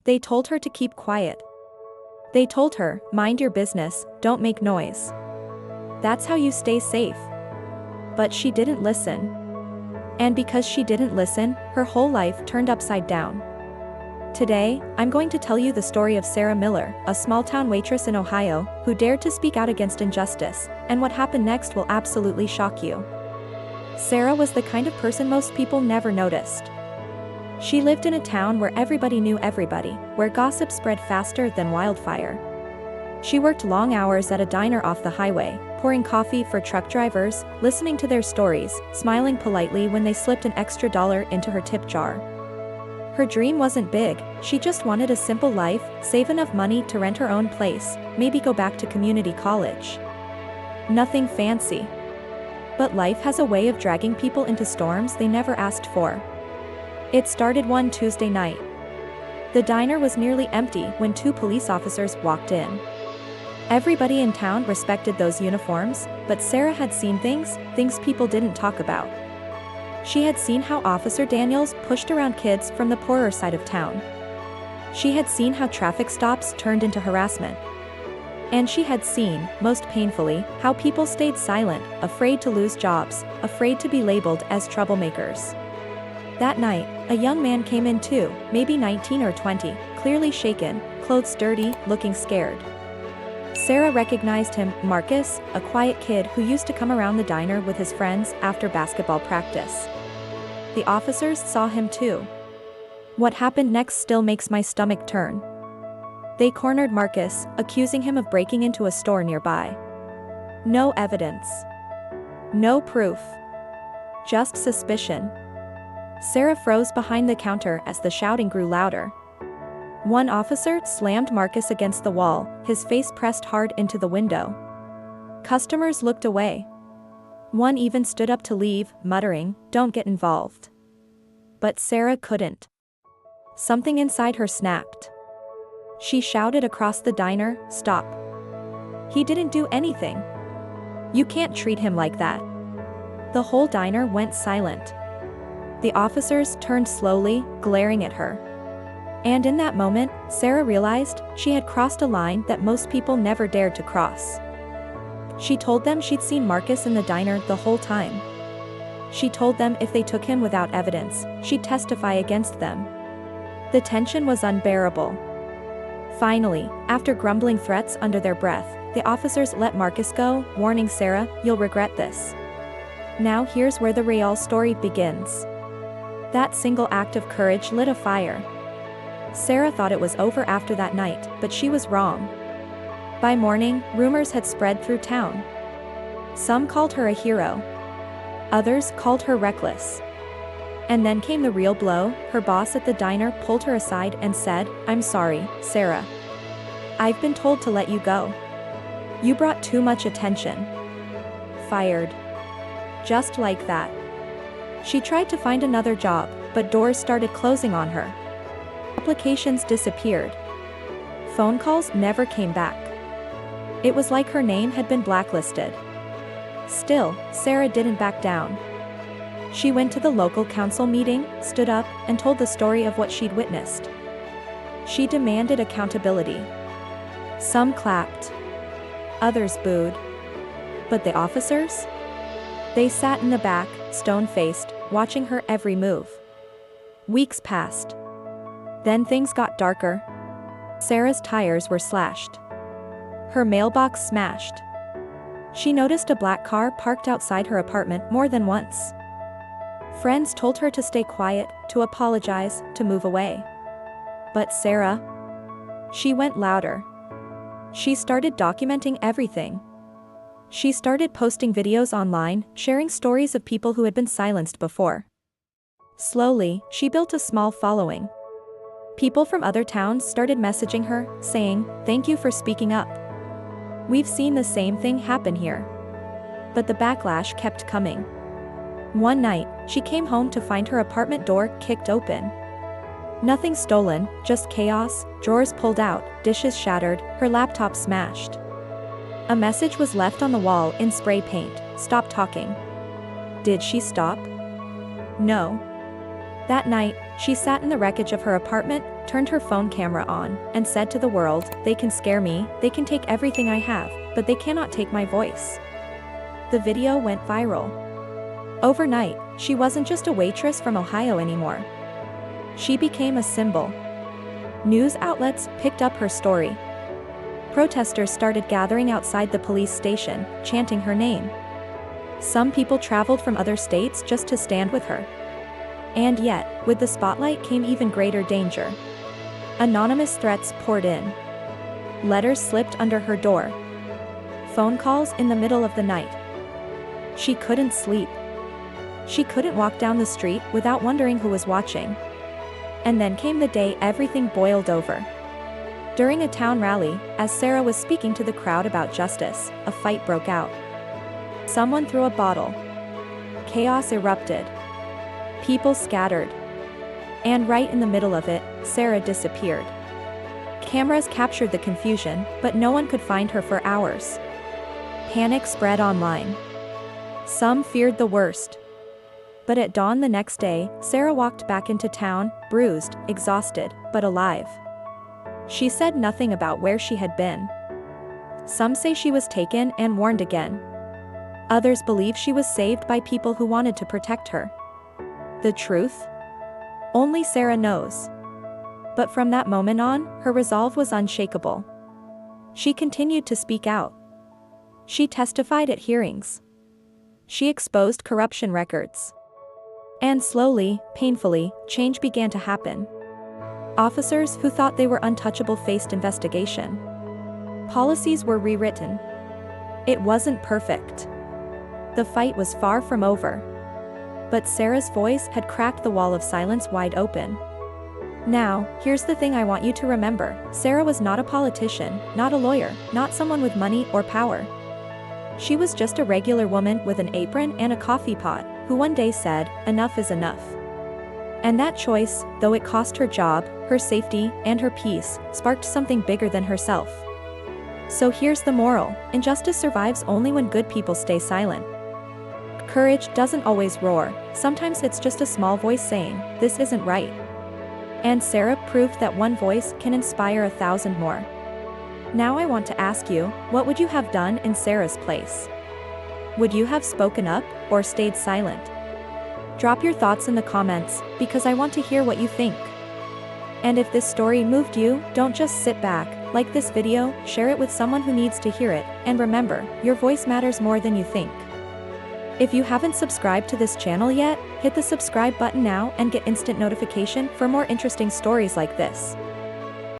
They told her to keep quiet. They told her, mind your business, don't make noise. That's how you stay safe. But she didn't listen. And because she didn't listen, her whole life turned upside down. Today, I'm going to tell you the story of Sarah Miller, a small-town waitress in Ohio, who dared to speak out against injustice, and what happened next will absolutely shock you. Sarah was the kind of person most people never noticed. She lived in a town where everybody knew everybody, where gossip spread faster than wildfire. She worked long hours at a diner off the highway, pouring coffee for truck drivers, listening to their stories, smiling politely when they slipped an extra dollar into her tip jar. Her dream wasn't big, she just wanted a simple life, save enough money to rent her own place, maybe go back to community college. Nothing fancy. But life has a way of dragging people into storms they never asked for. It started one Tuesday night. The diner was nearly empty when two police officers walked in. Everybody in town respected those uniforms, but Sarah had seen things people didn't talk about. She had seen how Officer Daniels pushed around kids from the poorer side of town. She had seen how traffic stops turned into harassment. And she had seen, most painfully, how people stayed silent, afraid to lose jobs, afraid to be labeled as troublemakers. That night, a young man came in too, maybe 19 or 20, clearly shaken, clothes dirty, looking scared. Sarah recognized him, Marcus, a quiet kid who used to come around the diner with his friends after basketball practice. The officers saw him too. What happened next still makes my stomach turn. They cornered Marcus, accusing him of breaking into a store nearby. No evidence. No proof. Just suspicion. Sarah froze behind the counter as the shouting grew louder. One officer slammed Marcus against the wall, his face pressed hard into the window. Customers looked away. One even stood up to leave, muttering, "Don't get involved." But Sarah couldn't. Something inside her snapped. She shouted across the diner, "Stop. He didn't do anything. You can't treat him like that." The whole diner went silent. The officers turned slowly, glaring at her. And in that moment, Sarah realized she had crossed a line that most people never dared to cross. She told them she'd seen Marcus in the diner the whole time. She told them if they took him without evidence, she'd testify against them. The tension was unbearable. Finally, after grumbling threats under their breath, the officers let Marcus go, warning Sarah, "You'll regret this." Now here's where the real story begins. That single act of courage lit a fire. Sarah thought it was over after that night, but she was wrong. By morning, rumors had spread through town. Some called her a hero. Others called her reckless. And then came the real blow. Her boss at the diner pulled her aside and said, "I'm sorry, Sarah. I've been told to let you go. You brought too much attention." Fired. Just like that. She tried to find another job, but doors started closing on her. Applications disappeared. Phone calls never came back. It was like her name had been blacklisted. Still, Sarah didn't back down. She went to the local council meeting, stood up, and told the story of what she'd witnessed. She demanded accountability. Some clapped. Others booed. But the officers? They sat in the back, stone-faced, watching her every move. Weeks passed. Then things got darker. Sarah's tires were slashed. Her mailbox smashed. She noticed a black car parked outside her apartment more than once. Friends told her to stay quiet, to apologize, to move away. But Sarah? She went louder. She started documenting everything. She started posting videos online, sharing stories of people who had been silenced before. Slowly, she built a small following. People from other towns started messaging her, saying, "Thank you for speaking up. We've seen the same thing happen here." But the backlash kept coming. One night, she came home to find her apartment door kicked open. Nothing stolen, just chaos, drawers pulled out, dishes shattered, her laptop smashed. A message was left on the wall in spray paint, "Stop talking." Did she stop? No. That night, she sat in the wreckage of her apartment, turned her phone camera on, and said to the world, "They can scare me, they can take everything I have, but they cannot take my voice." The video went viral. Overnight, she wasn't just a waitress from Ohio anymore. She became a symbol. News outlets picked up her story. Protesters started gathering outside the police station, chanting her name. Some people traveled from other states just to stand with her. And yet, with the spotlight came even greater danger. Anonymous threats poured in. Letters slipped under her door. Phone calls in the middle of the night. She couldn't sleep. She couldn't walk down the street without wondering who was watching. And then came the day everything boiled over. During a town rally, as Sarah was speaking to the crowd about justice, a fight broke out. Someone threw a bottle. Chaos erupted. People scattered. And right in the middle of it, Sarah disappeared. Cameras captured the confusion, but no one could find her for hours. Panic spread online. Some feared the worst. But at dawn the next day, Sarah walked back into town, bruised, exhausted, but alive. She said nothing about where she had been. Some say she was taken and warned again. Others believe she was saved by people who wanted to protect her. The truth? Only Sarah knows. But from that moment on, her resolve was unshakable. She continued to speak out. She testified at hearings. She exposed corruption records. And slowly, painfully, change began to happen. Officers who thought they were untouchable faced investigation. Policies were rewritten. It wasn't perfect. The fight was far from over. But Sarah's voice had cracked the wall of silence wide open. Now, here's the thing I want you to remember: Sarah was not a politician, not a lawyer, not someone with money or power. She was just a regular woman with an apron and a coffee pot, who one day said, "Enough is enough." And that choice, though it cost her job, her safety, and her peace, sparked something bigger than herself. So here's the moral: injustice survives only when good people stay silent. Courage doesn't always roar, sometimes it's just a small voice saying, "This isn't right." And Sarah proved that one voice can inspire 1,000 more. Now I want to ask you, what would you have done in Sarah's place? Would you have spoken up, or stayed silent? Drop your thoughts in the comments, because I want to hear what you think. And if this story moved you, don't just sit back, like this video, share it with someone who needs to hear it, and remember, your voice matters more than you think. If you haven't subscribed to this channel yet, hit the subscribe button now and get instant notification for more interesting stories like this.